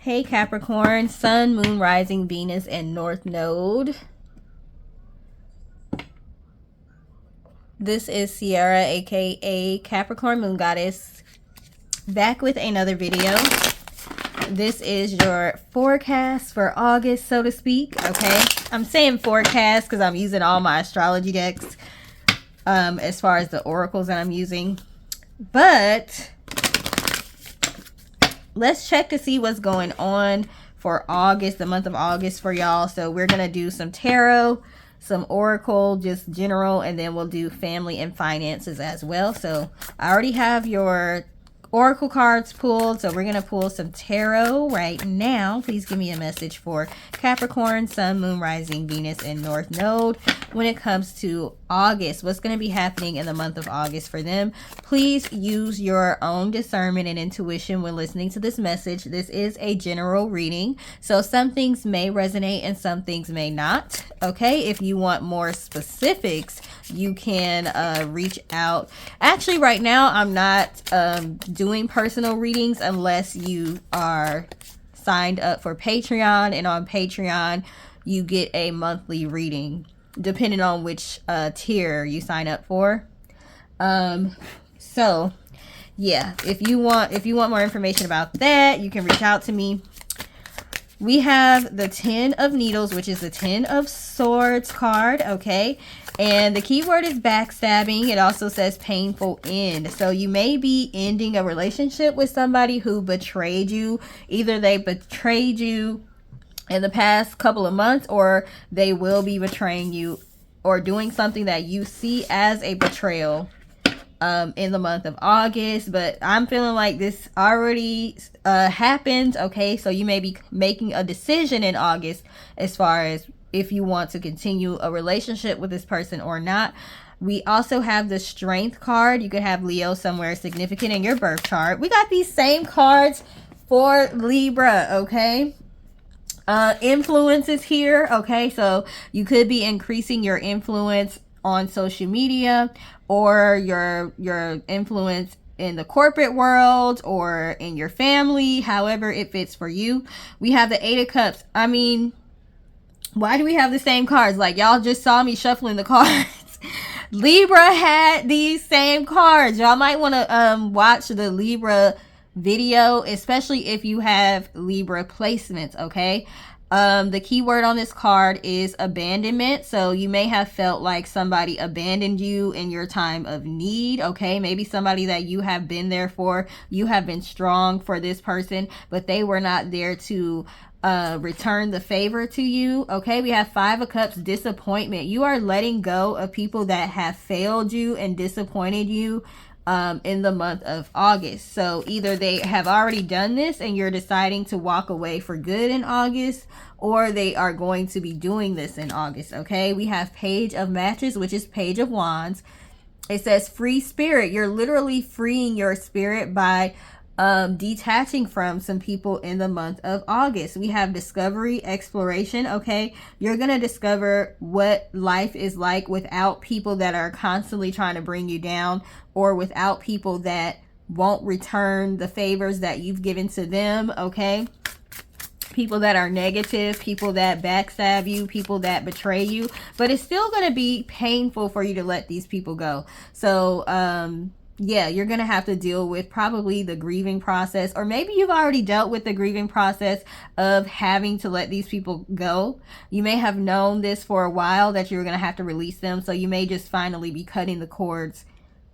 Hey Capricorn, Sun, Moon, Rising, Venus, and North Node. This is Sierra, aka Capricorn Moon Goddess, back with another video. This is your forecast for August, so to speak, okay? I'm saying forecast because I'm using all my astrology decks as far as the oracles that I'm using. But let's check to see what's going on for August, the month of August for y'all. So we're going to do some tarot, some oracle, just general, and then we'll do family and finances as well. So I already have your oracle cards pulled, so we're going to pull some tarot right now. Please give me a message for Capricorn, Sun, Moon, Rising, Venus, and North Node when it comes to August. What's going to be happening in the month of August for them? Please use your own discernment and intuition when listening to this message. This is a general reading, so some things may resonate and some things may not. Okay, if you want more specifics, you can reach out. Actually, right now I'm not doing personal readings unless you are signed up for Patreon, and on Patreon you get a monthly reading depending on which tier you sign up for. So yeah, if you want more information about that, you can reach out to me. We have the 10 of Needles, which is the 10 of Swords card, okay? And the keyword is backstabbing. It also says painful end. So you may be ending a relationship with somebody who betrayed you. Either they betrayed you in the past couple of months, or they will be betraying you or doing something that you see as a betrayal in the month of August. But I'm feeling like this already happened, okay? So you may be making a decision in August as far as if you want to continue a relationship with this person or not. We also have the Strength card. You could have Leo somewhere significant in your birth chart. We got these same cards for Libra, okay? Influences here, okay? So you could be increasing your influence on social media, or your influence in the corporate world, or in your family, however it fits for you. We have the 8 of Cups. I mean, why do we have the same cards? Like, y'all just saw me shuffling the cards. Libra had these same cards. Y'all might want to watch the Libra video, especially if you have Libra placements, okay? The keyword on this card is abandonment. So you may have felt like somebody abandoned you in your time of need, okay? Maybe somebody that you have been there for. You have been strong for this person, but they were not there to return the favor to you, okay? We have 5 of Cups, disappointment. You are letting go of people that have failed you and disappointed you in the month of August. So either they have already done this and you're deciding to walk away for good in August, or they are going to be doing this in August, okay? We have Page of Matches, which is Page of Wands. It says free spirit. You're literally freeing your spirit by detaching from some people in the month of August. We have discovery, exploration, okay? You're gonna discover what life is like without people that are constantly trying to bring you down, or without people that won't return the favors that you've given to them, okay? People that are negative, people that backstab you, people that betray you. But it's still going to be painful for you to let these people go. So yeah, you're going to have to deal with probably the grieving process, or maybe you've already dealt with the grieving process of having to let these people go. You may have known this for a while, that you're going to have to release them. So you may just finally be cutting the cords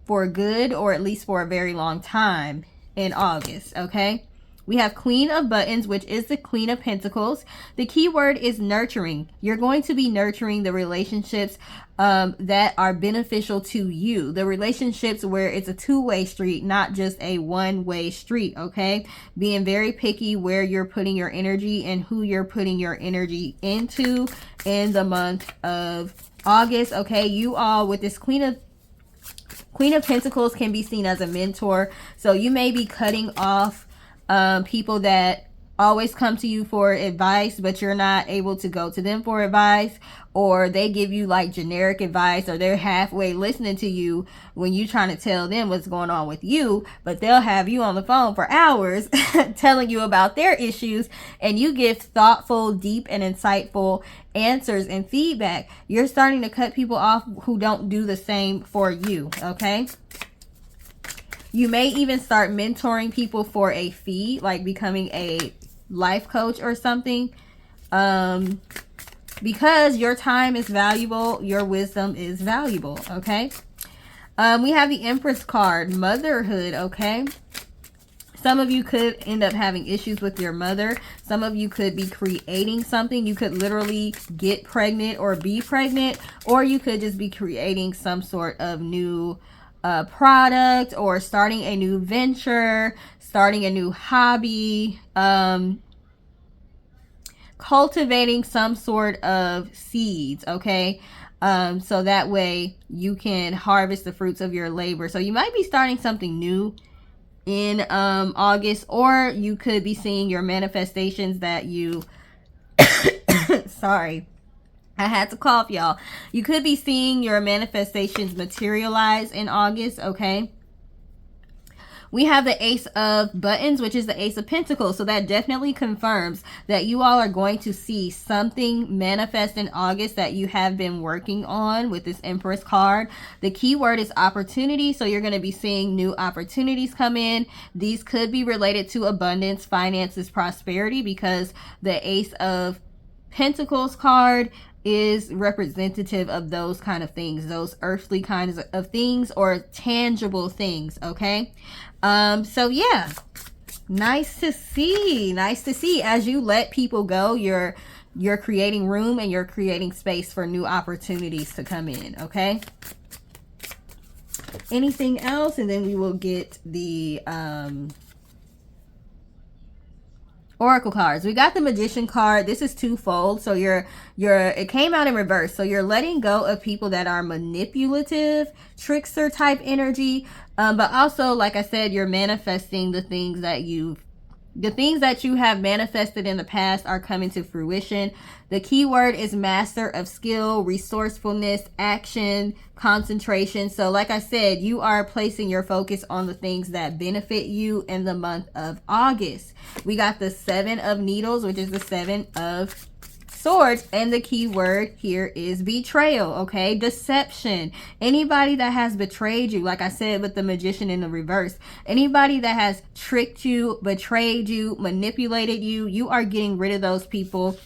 for good, or at least for a very long time in August, okay? We have Queen of Buttons, which is the Queen of Pentacles. The key word is nurturing. You're going to be nurturing the relationships that are beneficial to you. The relationships where it's a two-way street, not just a one-way street, okay? Being very picky where you're putting your energy and who you're putting your energy into in the month of August, okay? You all, with this Queen of Pentacles, can be seen as a mentor. So you may be cutting off people that always come to you for advice, but you're not able to go to them for advice, or they give you like generic advice, or they're halfway listening to you when you trying to tell them what's going on with you, but they'll have you on the phone for hours telling you about their issues, and you give thoughtful, deep, and insightful answers and feedback. You're starting to cut people off who don't do the same for you, okay? You may even start mentoring people for a fee, like becoming a life coach or something. Because your time is valuable, your wisdom is valuable, okay? We have the Empress card, motherhood, okay? Some of you could end up having issues with your mother. Some of you could be creating something. You could literally get pregnant or be pregnant, or you could just be creating some sort of new product, or starting a new venture, starting a new hobby, cultivating some sort of seeds, okay? So that way you can harvest the fruits of your labor. So you might be starting something new in August, or you could be seeing your manifestations that you sorry, I had to cough, y'all. You could be seeing your manifestations materialize in August, okay? We have the Ace of Buttons, which is the Ace of Pentacles. So that definitely confirms that you all are going to see something manifest in August that you have been working on with this Empress card. The key word is opportunity. So you're going to be seeing new opportunities come in. These could be related to abundance, finances, prosperity, because the Ace of Pentacles card is representative of those kind of things, those earthly kinds of things, or tangible things, okay? So yeah, nice to see as you let people go, you're creating room and you're creating space for new opportunities to come in, okay? Anything else? And then we will get the Oracle cards. We got the Magician card. This is twofold. So it came out in reverse. So you're letting go of people that are manipulative, trickster type energy. But also, like I said, you're manifesting the things that you have manifested in the past are coming to fruition. The key word is master of skill, resourcefulness, action, concentration. So like I said, you are placing your focus on the things that benefit you in the month of August. We got the Seven of Needles, which is the Seven of Swords, and the key word here is betrayal, okay? Deception. Anybody that has betrayed you, like I said with the Magician in the reverse, anybody that has tricked you, betrayed you, manipulated you, you are getting rid of those people.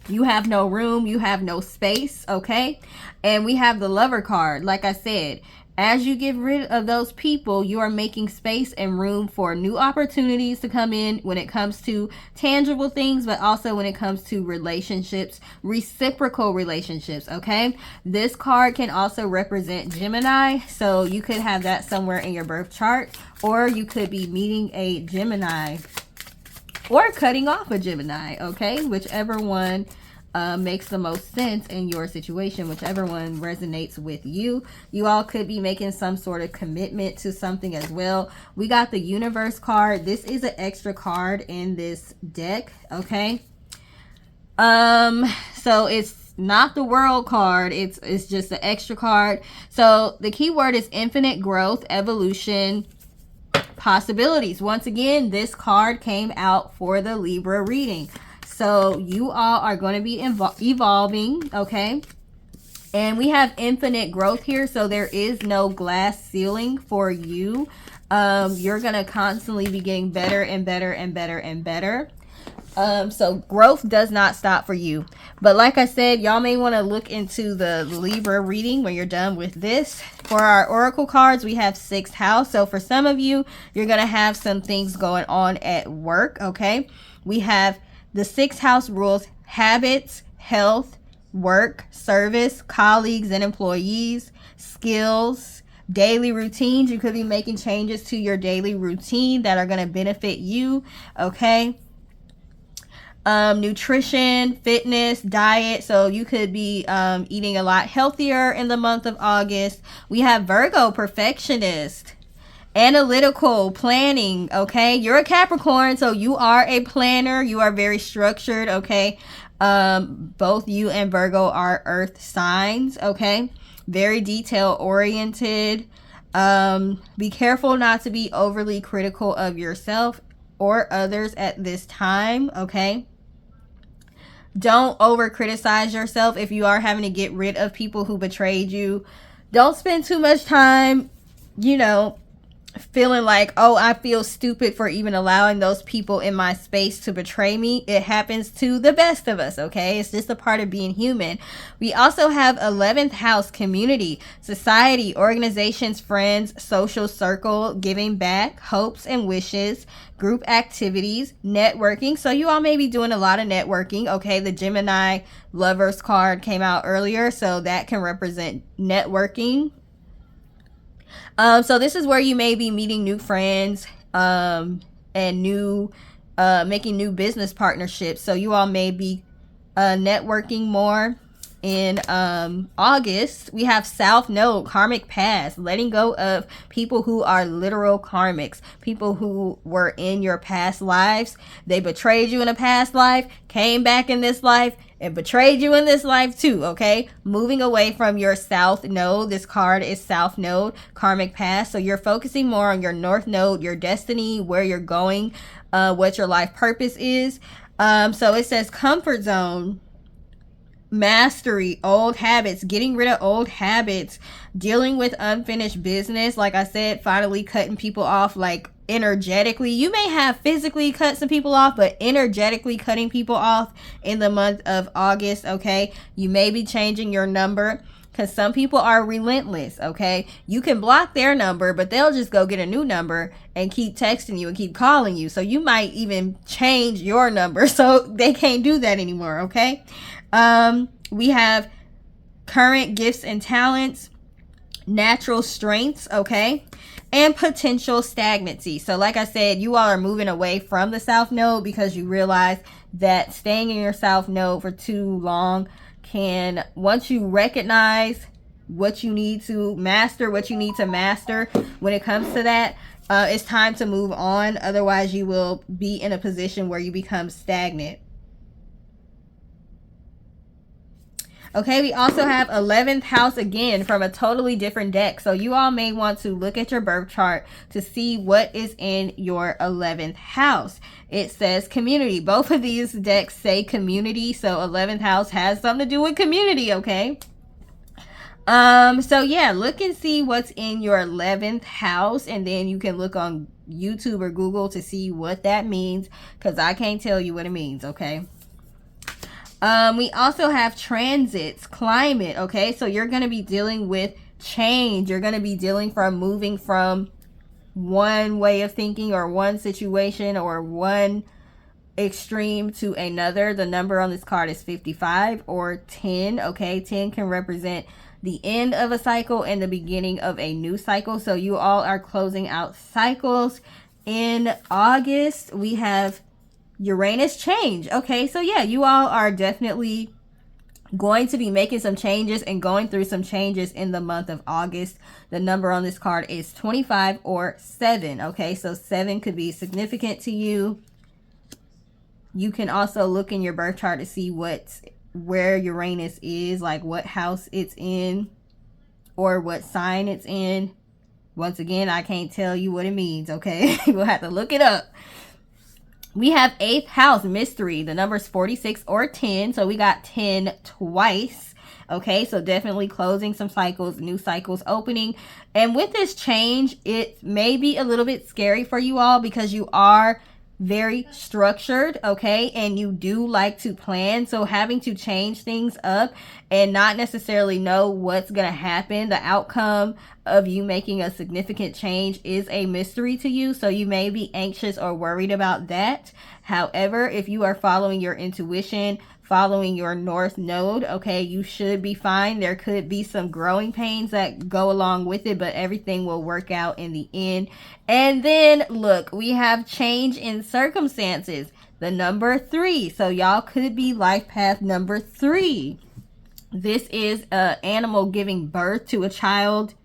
You have no room, you have no space, okay? And we have the Lover card. Like I said, as you get rid of those people, you are making space and room for new opportunities to come in when it comes to tangible things, but also when it comes to relationships, reciprocal relationships, okay? This card can also represent Gemini, so you could have that somewhere in your birth chart, or you could be meeting a Gemini or cutting off a Gemini, okay? Whichever one makes the most sense in your situation, whichever one resonates with you. You all could be making some sort of commitment to something as well. We got the Universe card. This is an extra card in this deck, okay? So it's not the World card, it's just an extra card. So the key word is infinite growth, evolution, possibilities. Once again, this card came out for the Libra reading. So you all are going to be evolving, okay? And we have infinite growth here, so there is no glass ceiling for you. You're going to constantly be getting better and better and better and better. So growth does not stop for you. But like I said, y'all may want to look into the Libra reading when you're done with this. For our Oracle cards, we have 6th house. So for some of you, you're going to have some things going on at work, okay? We have the 6th house rules habits, health, work, service, colleagues and employees, skills, daily routines. You could be making changes to your daily routine that are going to benefit you, okay? Nutrition, fitness, diet. So you could be eating a lot healthier in the month of August. We have Virgo, perfectionist. Analytical planning, okay? You're a Capricorn, so you are a planner. You are very structured, okay? Both you and Virgo are earth signs, okay? Very detail oriented. Be careful not to be overly critical of yourself or others at this time, okay? Don't over criticize yourself if you are having to get rid of people who betrayed you. Don't spend too much time, you know, feeling like, oh, I feel stupid for even allowing those people in my space to betray me. It happens to the best of us, okay? It's just a part of being human. We also have 11th house, community, society, organizations, friends, social circle, giving back, hopes and wishes, group activities, networking. So you all may be doing a lot of networking, okay? The Gemini lovers card came out earlier, so that can represent networking. So this is where you may be meeting new friends, and making new business partnerships. So you all may be networking more. In August, we have South Node, karmic past, letting go of people who are literal karmics, people who were in your past lives. They betrayed you in a past life, came back in this life, and betrayed you in this life too, okay? Moving away from your South Node. This card is South Node, karmic past. So you're focusing more on your North Node, your destiny, where you're going, what your life purpose is. So it says comfort zone, mastery, old habits, getting rid of old habits, dealing with unfinished business. Like I said, finally cutting people off, like energetically. You may have physically cut some people off, but energetically cutting people off in the month of August, okay? You may be changing your number, because some people are relentless, okay? You can block their number, but they'll just go get a new number and keep texting you and keep calling you. So you might even change your number so they can't do that anymore, okay? We have current gifts and talents, natural strengths, okay? And potential stagnancy. So like I said, you all are moving away from the South Node because you realize that staying in your South Node for too long can, once you recognize what you need to master, when it comes to that, it's time to move on. Otherwise, you will be in a position where you become stagnant. Okay, we also have 11th house again from a totally different deck. So you all may want to look at your birth chart to see what is in your 11th house. It says community. Both of these decks say community. So 11th house has something to do with community, okay? So yeah, look and see what's in your 11th house, and then you can look on YouTube or Google to see what that means, because I can't tell you what it means, okay? We also have transits, climate, okay? So you're going to be dealing with change. You're going to be moving from one way of thinking or one situation or one extreme to another. The number on this card is 55 or 10, okay? 10 can represent the end of a cycle and the beginning of a new cycle. So you all are closing out cycles. In August, we have Uranus change. Okay, so yeah, you all are definitely going to be making some changes and going through some changes in the month of August. The number on this card is 25 or 7. Okay, so 7 could be significant to you. You can also look in your birth chart to see where Uranus is, like what house it's in or what sign it's in. Once again, I can't tell you what it means, okay? We'll have to look it up. We have 8th house, mystery. The number is 46 or 10. So we got 10 twice. Okay, so definitely closing some cycles, new cycles opening. And with this change, it may be a little bit scary for you all because you are very structured, okay, and you do like to plan. So having to change things up and not necessarily know what's gonna happen, the outcome of you making a significant change is a mystery to you. So you may be anxious or worried about that. However, if you are following your intuition, following your North Node, okay, you should be fine. There could be some growing pains that go along with it, but everything will work out in the end. And then look, we have change in circumstances, the number 3. So y'all could be life path number 3. This is an animal giving birth to a child.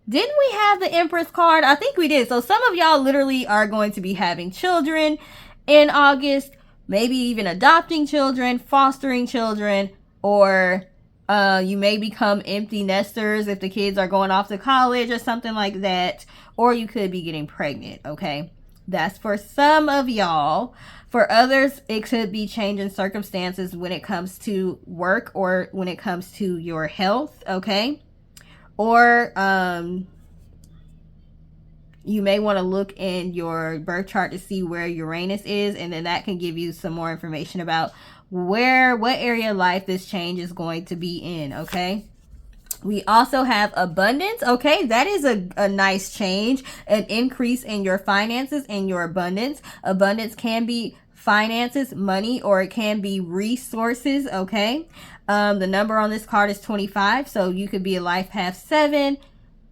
Didn't we have the Empress card? I think we did. So some of y'all literally are going to be having children in August, maybe even adopting children, fostering children, or you may become empty nesters if the kids are going off to college or something like that, or you could be getting pregnant, okay? That's for some of y'all. For others, it could be changing circumstances when it comes to work or when it comes to your health, okay? Or you may want to look in your birth chart to see where Uranus is, and then that can give you some more information about what area of life this change is going to be in, okay? We also have abundance, okay? That is a nice change, an increase in your finances and your abundance. Abundance can be finances, money, or it can be resources, okay? The number on this card is 25, so you could be a life path 7,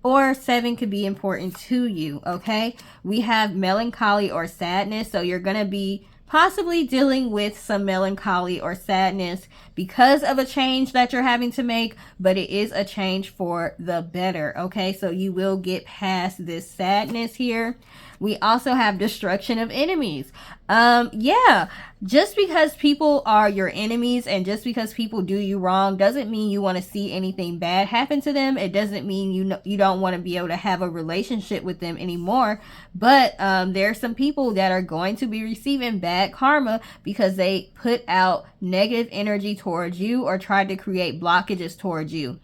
or 7 could be important to you, okay? We have melancholy or sadness, so you're going to be possibly dealing with some melancholy or sadness because of a change that you're having to make, but it is a change for the better, okay? So you will get past this sadness here. We also have destruction of enemies. Yeah, just because people are your enemies and just because people do you wrong doesn't mean you want to see anything bad happen to them. It doesn't mean you don't want to be able to have a relationship with them anymore. But there are some people that are going to be receiving bad karma because they put out negative energy towards you or tried to create blockages towards you.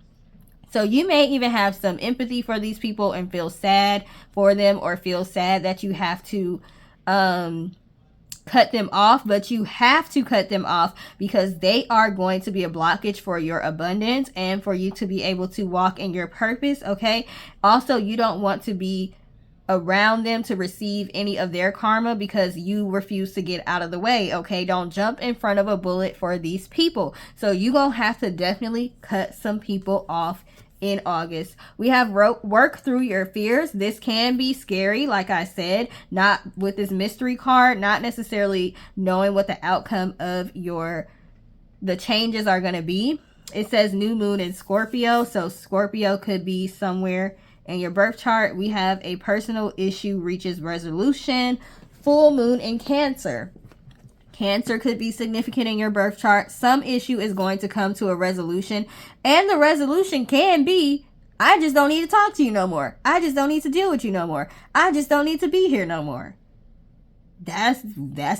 So you may even have some empathy for these people and feel sad for them, or feel sad that you have to cut them off, but you have to cut them off because they are going to be a blockage for your abundance and for you to be able to walk in your purpose, okay? Also, you don't want to be around them to receive any of their karma because you refuse to get out of the way, okay? Don't jump in front of a bullet for these people. So you're gonna have to definitely cut some people off in August. We have work through your fears. This can be scary, like I said, not with this mystery card, not necessarily knowing what the outcome of the changes are going to be. It says new moon in Scorpio, so Scorpio could be somewhere in your birth chart. We have a personal issue reaches resolution. Full moon in Cancer. Cancer could be significant in your birth chart. Some issue is going to come to a resolution, and the resolution can be, I just don't need to talk to you no more. I just don't need to deal with you no more. I just don't need to be here no more. That's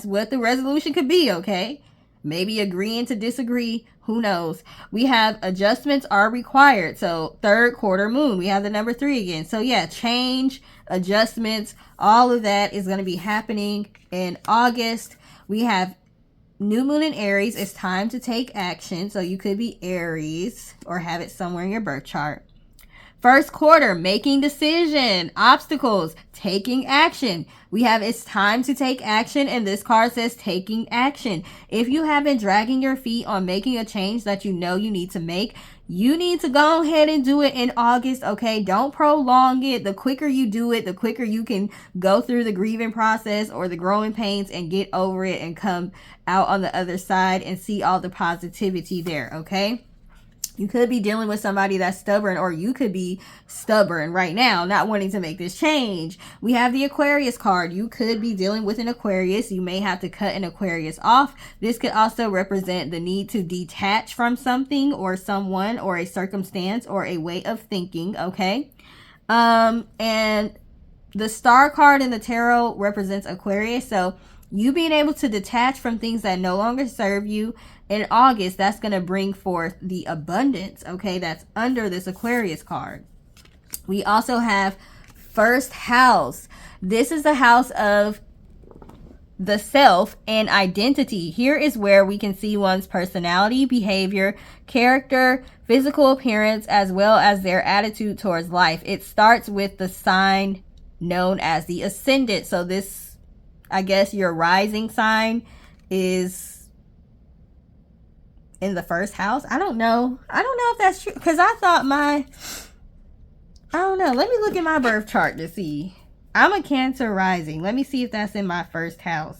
what the resolution could be, okay? Maybe agreeing to disagree, who knows? We have adjustments are required. So third quarter moon, we have the number 3 again. So yeah, change, adjustments, all of that is going to be happening in August. We have new moon in Aries. It's time to take action. So you could be Aries or have it somewhere in your birth chart. First quarter, making decision, obstacles, taking action. We have it's time to take action, and this card says taking action. If you have been dragging your feet on making a change that you know you need to make, you need to go ahead and do it in August, okay? Don't prolong it. The quicker you do it, the quicker you can go through the grieving process or the growing pains and get over it and come out on the other side and see all the positivity there, okay? You could be dealing with somebody that's stubborn, or you could be stubborn right now, not wanting to make this change. We have the Aquarius card. You could be dealing with an Aquarius. You may have to cut an Aquarius off. This could also represent the need to detach from something or someone or a circumstance or a way of thinking, okay? And the Star card in the tarot represents Aquarius. So you being able to detach from things that no longer serve you in August, that's going to bring forth the abundance, okay? That's under this Aquarius card. We also have first house. This is the house of the self and identity. Here is where we can see one's personality, behavior, character, physical appearance, as well as their attitude towards life. It starts with the sign known as the ascendant. So this, I guess your rising sign is in the first house. I don't know if that's true, because I thought I don't know. Let me look at my birth chart to see. I'm a Cancer rising. Let me see if that's in my first house.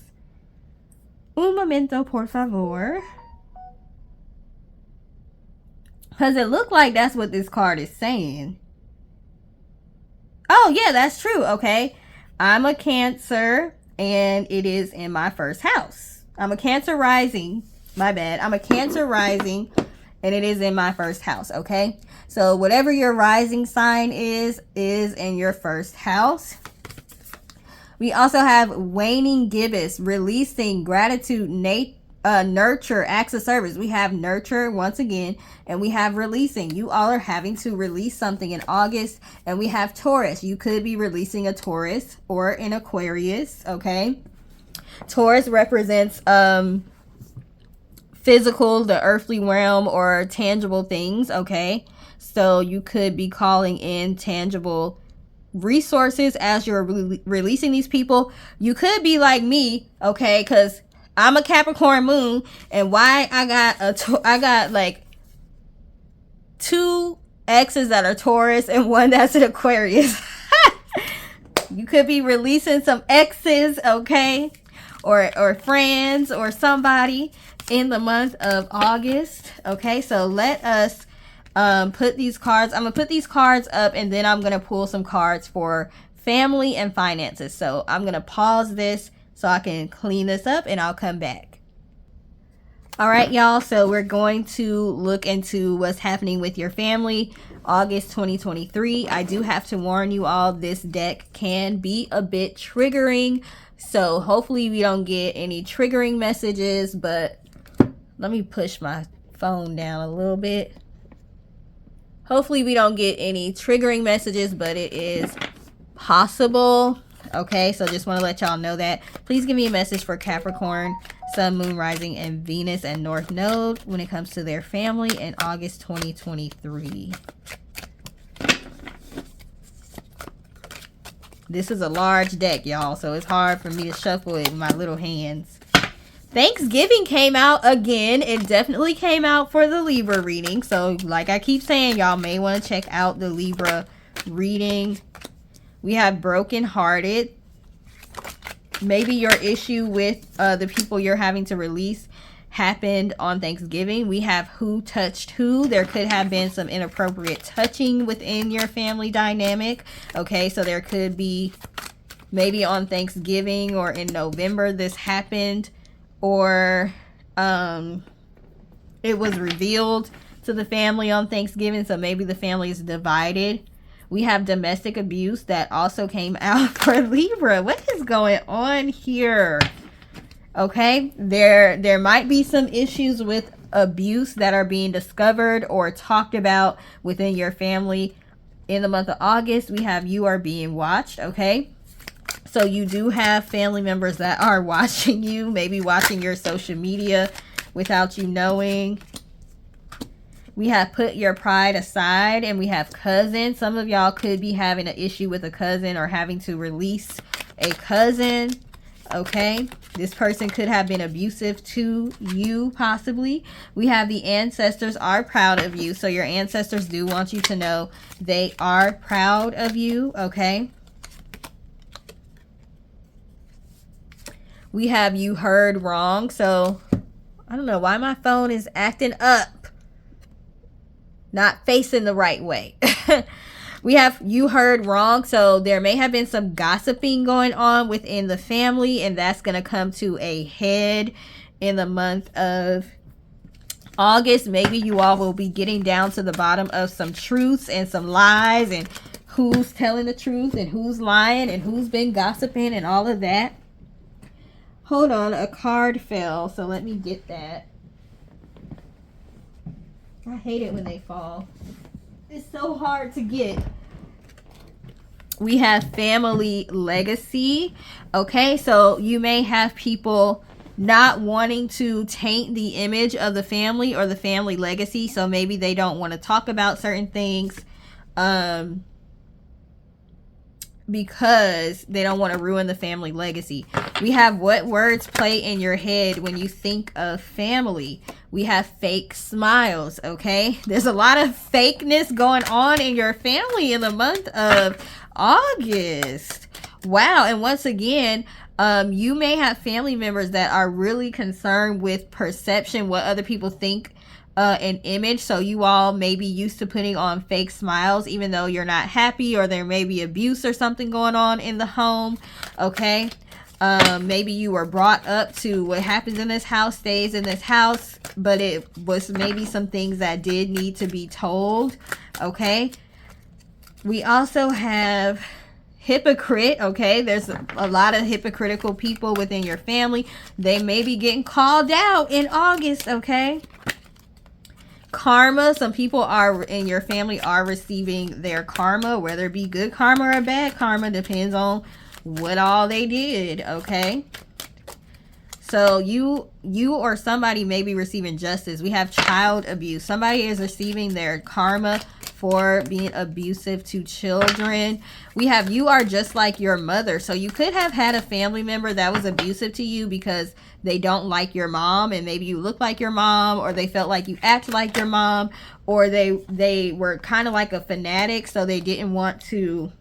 Un momento, por favor. Because it looked like that's what this card is saying. Oh, yeah, that's true. Okay. I'm a Cancer and it is in my first house. I'm a Cancer rising. My bad. I'm a Cancer rising and it is in my first house. Okay. So whatever your rising sign is in your first house. We also have waning gibbous, releasing, gratitude, nurture, acts of service. We have nurture once again, and we have releasing. You all are having to release something in August. And we have Taurus. You could be releasing a Taurus or an Aquarius. Okay. Taurus represents physical, the earthly realm, or tangible things. Okay. So you could be calling in tangible resources as you're releasing these people. You could be like me, okay, because I'm a Capricorn moon, and why I got like 2 exes that are Taurus and 1 that's an Aquarius. You could be releasing some exes, okay, or friends or somebody in the month of August. Okay, so let us put these cards. I'm gonna put these cards up, and then I'm gonna pull some cards for family and finances. So I'm gonna pause this so I can clean this up, and I'll come back. All right, y'all. So we're going to look into what's happening with your family August 2023. I do have to warn you all, this deck can be a bit triggering. So hopefully we don't get any triggering messages, but let me push my phone down a little bit. Hopefully we don't get any triggering messages, but it is possible. Okay, so just want to let y'all know that. Please give me a message for Capricorn, Sun, Moon, Rising, and Venus and North Node when it comes to their family in August 2023. This is a large deck, y'all, so it's hard for me to shuffle it in my little hands. Thanksgiving came out again. It definitely came out for the Libra reading. So like I keep saying, y'all may want to check out the Libra reading. We have brokenhearted. Maybe your issue with the people you're having to release happened on Thanksgiving. We have who touched who. There could have been some inappropriate touching within your family dynamic. Okay, so there could be maybe on Thanksgiving or in November this happened. Or it was revealed to the family on Thanksgiving, so maybe the family is divided. We have domestic abuse that also came out for Libra. What is going on here? Okay, there might be some issues with abuse that are being discovered or talked about within your family in the month of August. We have you are being watched. Okay. So you do have family members that are watching you, maybe watching your social media without you knowing. We have put your pride aside, and we have cousin. Some of y'all could be having an issue with a cousin or having to release a cousin. Okay, this person could have been abusive to you, possibly. We have the ancestors are proud of you. So your ancestors do want you to know they are proud of you. Okay. We have you heard wrong. So I don't know why my phone is acting up. Not facing the right way. We have you heard wrong. So there may have been some gossiping going on within the family, and that's going to come to a head in the month of August. Maybe you all will be getting down to the bottom of some truths and some lies, and who's telling the truth and who's lying and who's been gossiping and all of that. Hold on, a card fell, so let me get that. I hate it when they fall. It's so hard to get. We have family legacy. Okay, so you may have people not wanting to taint the image of the family or the family legacy. So maybe they don't want to talk about certain things because they don't want to ruin the family legacy. We have what words play in your head when you think of family. We have fake smiles. Okay, there's a lot of fakeness going on in your family in the month of August. Wow. And once again, you may have family members that are really concerned with perception, what other people think an image. So you all may be used to putting on fake smiles even though you're not happy, or there may be abuse or something going on in the home. Okay. Maybe you were brought up to what happens in this house stays in this house, but it was maybe some things that did need to be told. Okay. We also have hypocrite. Okay, there's a lot of hypocritical people within your family. They may be getting called out in August. Okay. Karma. Some people are in your family are receiving their karma, whether it be good karma or bad karma, depends on what all they did. Okay. So you or somebody may be receiving justice. We have child abuse. Somebody is receiving their karma for being abusive to children. We have you are just like your mother. So you could have had a family member that was abusive to you because they don't like your mom, and maybe you look like your mom, or they felt like you act like your mom, or they were kind of like a fanatic, so they didn't want you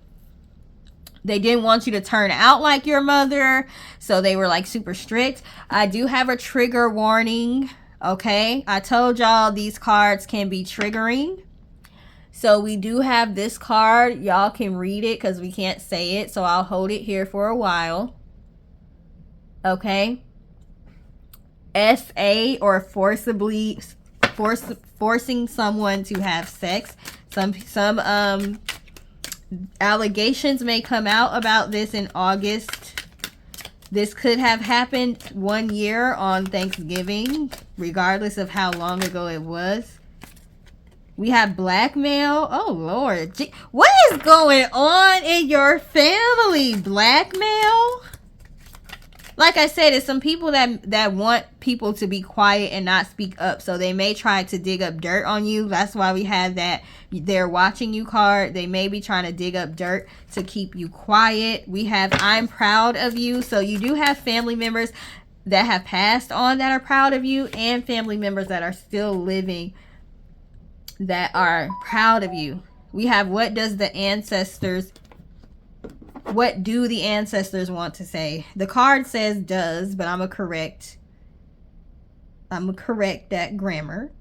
to turn out like your mother, so they were like super strict. I do have a trigger warning. Okay, I told y'all these cards can be triggering. So we do have this card. Y'all can read it because we can't say it, so I'll hold it here for a while. Okay. SA, or forcing someone to have sex. Some allegations may come out about this in August. This could have happened 1 year on Thanksgiving, regardless of how long ago it was. We have blackmail. Oh, Lord. What is going on in your family? Blackmail? Like I said, it's some people that want people to be quiet and not speak up. So they may try to dig up dirt on you. That's why we have that they're watching you card. They may be trying to dig up dirt to keep you quiet. We have I'm proud of you. So you do have family members that have passed on that are proud of you, and family members that are still living that are proud of you. We have what do the ancestors want to say? The card says does, but I'm gonna correct that grammar.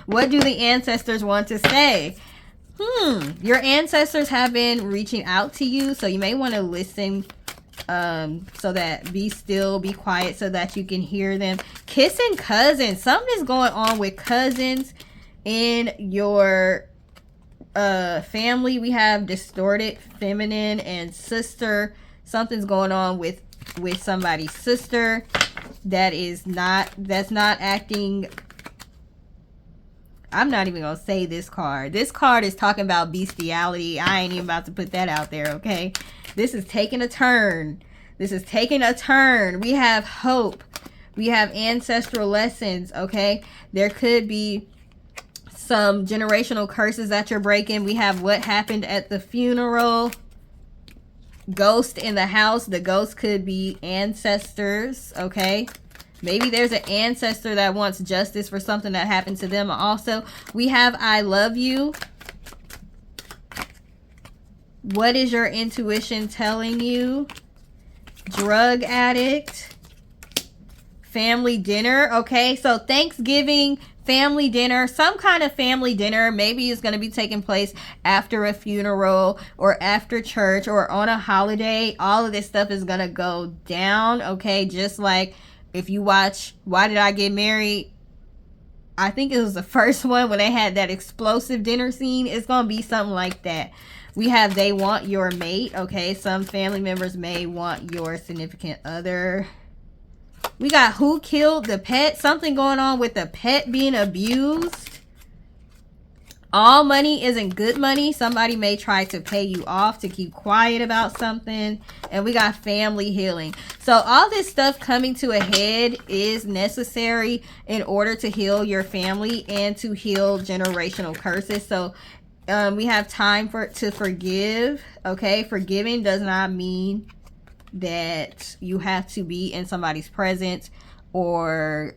What do the ancestors want to say? Your ancestors have been reaching out to you, so you may want to listen, so that be still, be quiet, so that you can hear them. Kissing cousins. Something is going on with cousins in your family. We have distorted feminine and sister. Something's going on with somebody's sister that's not acting. I'm not even gonna say this card. This card is talking about bestiality. I ain't even about to put that out there. Okay, this is taking a turn. We have hope. We have ancestral lessons. Okay, there could be some generational curses that you're breaking. We have what happened at the funeral. Ghost in the house. The ghost could be ancestors. Okay, maybe there's an ancestor that wants justice for something that happened to them. Also, we have I love you. What is your intuition telling you? Drug addict. Family dinner. Okay, so Thanksgiving, family dinner, some kind of family dinner. Maybe it's going to be taking place after a funeral or after church or on a holiday. All of this stuff is going to go down. Okay, just like if you watch Why Did I Get Married? I think it was the first one when they had that explosive dinner scene. It's going to be something like that. We have they want your mate. Okay, some family members may want your significant other. We got who killed the pet. Something going on with the pet being abused. All money isn't good money. Somebody may try to pay you off to keep quiet about something. And we got family healing. So all this stuff coming to a head is necessary in order to heal your family and to heal generational curses. So we have time to forgive. Okay, forgiving does not mean that you have to be in somebody's presence or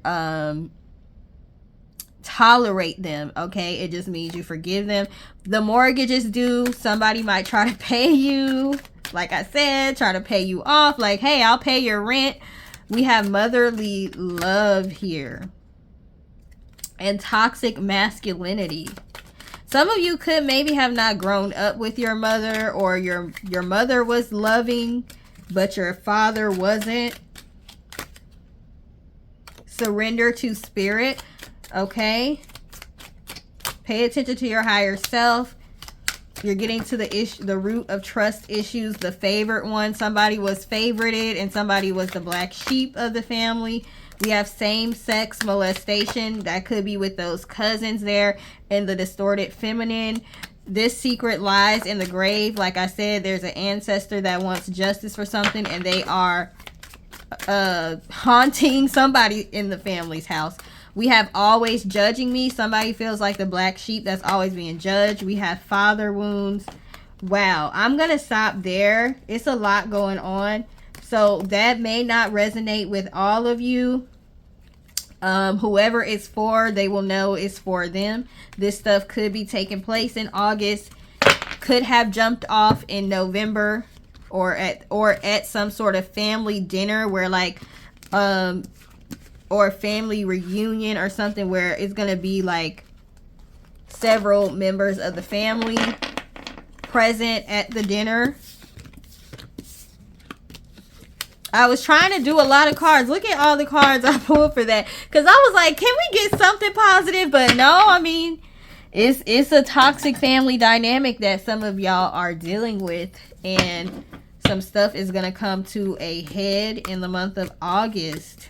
tolerate them. Okay, it just means you forgive them. The mortgage is due. Somebody might try to pay you, like I said, try to pay you off, like, hey, I'll pay your rent. We have motherly love here. and toxic masculinity. Some of you could maybe have not grown up with your mother, or your mother was loving, but your father wasn't. Surrender to spirit, okay? Pay attention to your higher self. You're getting to the root of trust issues, the favorite one. Somebody was favorited and somebody was the black sheep of the family. We have same-sex molestation. That could be with those cousins there and the distorted feminine. This secret lies in the grave. Like I said, there's an ancestor that wants justice for something, and they are haunting somebody in the family's house. We have always judging me. Somebody feels like the black sheep that's always being judged. We have father wounds. Wow, I'm gonna stop there. It's a lot going on, so that may not resonate with all of you. Whoever it's for, they will know it's for them. This stuff could be taking place in August, could have jumped off in November, or at some sort of family dinner where like or family reunion or something, where it's gonna be like several members of the family present at the dinner. I was trying to do a lot of cards. Look at all the cards I pulled for that, because I was like, can we get something positive? But no, I mean, it's a toxic family dynamic that some of y'all are dealing with, and some stuff is gonna come to a head in the month of August.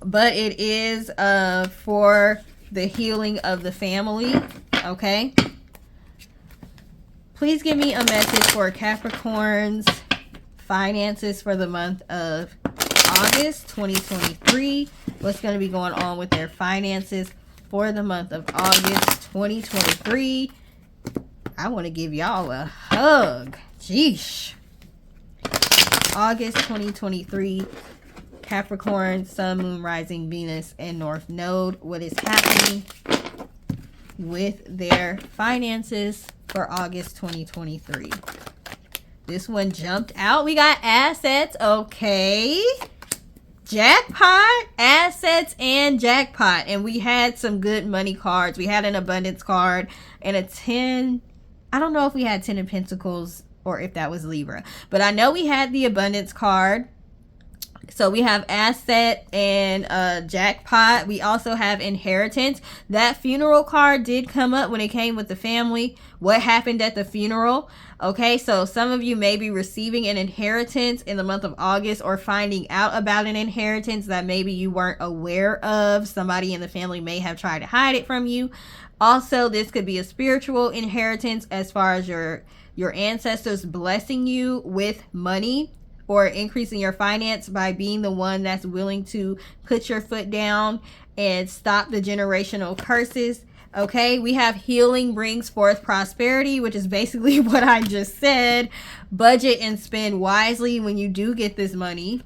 But it is for the healing of the family, okay? Please give me a message for Capricorn's finances for the month of August 2023. What's going to be going on with their finances for the month of August 2023? I want to give y'all a hug. Jeesh. August 2023. Capricorn, Sun, Moon, Rising, Venus, and North Node. What is happening with their finances for August 2023? This one jumped out. We got assets. Okay. Jackpot, assets, and jackpot. And we had some good money cards. We had an abundance card and a 10. I don't know if we had 10 of Pentacles or if that was Libra. But I know we had the abundance card. So we have asset and jackpot. We also have inheritance. That funeral card did come up when it came with the family. What happened at the funeral? Okay, so some of you may be receiving an inheritance in the month of August, or finding out about an inheritance that maybe you weren't aware of. Somebody in the family may have tried to hide it from you. Also, this could be a spiritual inheritance as far as your ancestors blessing you with money, or increasing your finance by being the one that's willing to put your foot down and stop the generational curses. Okay, we have healing brings forth prosperity, which is basically what I just said. Budget and spend wisely when you do get this money.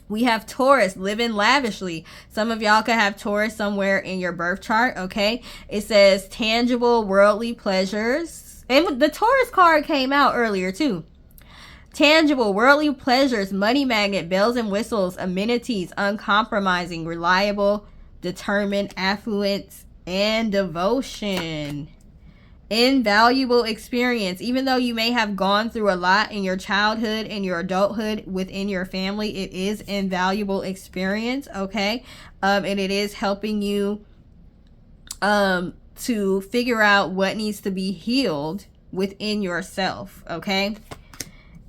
We have Taurus, living lavishly. Some of y'all could have Taurus somewhere in your birth chart, okay? It says tangible worldly pleasures. And the Taurus card came out earlier too. Tangible, worldly pleasures, money magnet, bells and whistles, amenities, uncompromising, reliable, determined, affluence, and devotion. Invaluable experience. Even though you may have gone through a lot in your childhood and your adulthood within your family, it is invaluable experience, okay? And it is helping you to figure out what needs to be healed within yourself, okay?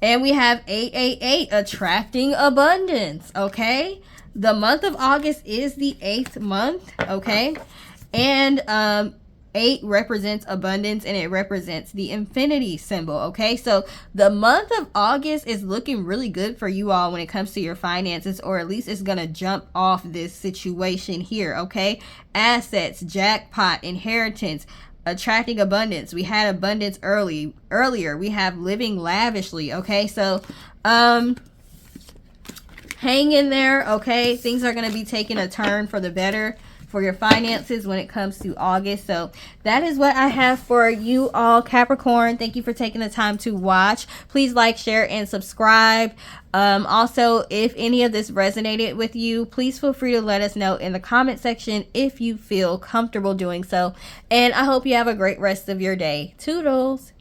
And we have 888, attracting abundance, okay? The month of August is the 8th month, okay? And 8 represents abundance, and it represents the infinity symbol, okay? So the month of August is looking really good for you all when it comes to your finances, or at least it's going to jump off this situation here, okay? Assets, jackpot, inheritance, attracting abundance. We had abundance earlier. We have living lavishly, okay? So hang in there, okay? Things are going to be taking a turn for the better for your finances when it comes to August. So that is what I have for you all, Capricorn. Thank you for taking the time to watch. Please like, share, and subscribe. Also, if any of this resonated with you, please feel free to let us know in the comment section if you feel comfortable doing so. And I hope you have a great rest of your day. Toodles!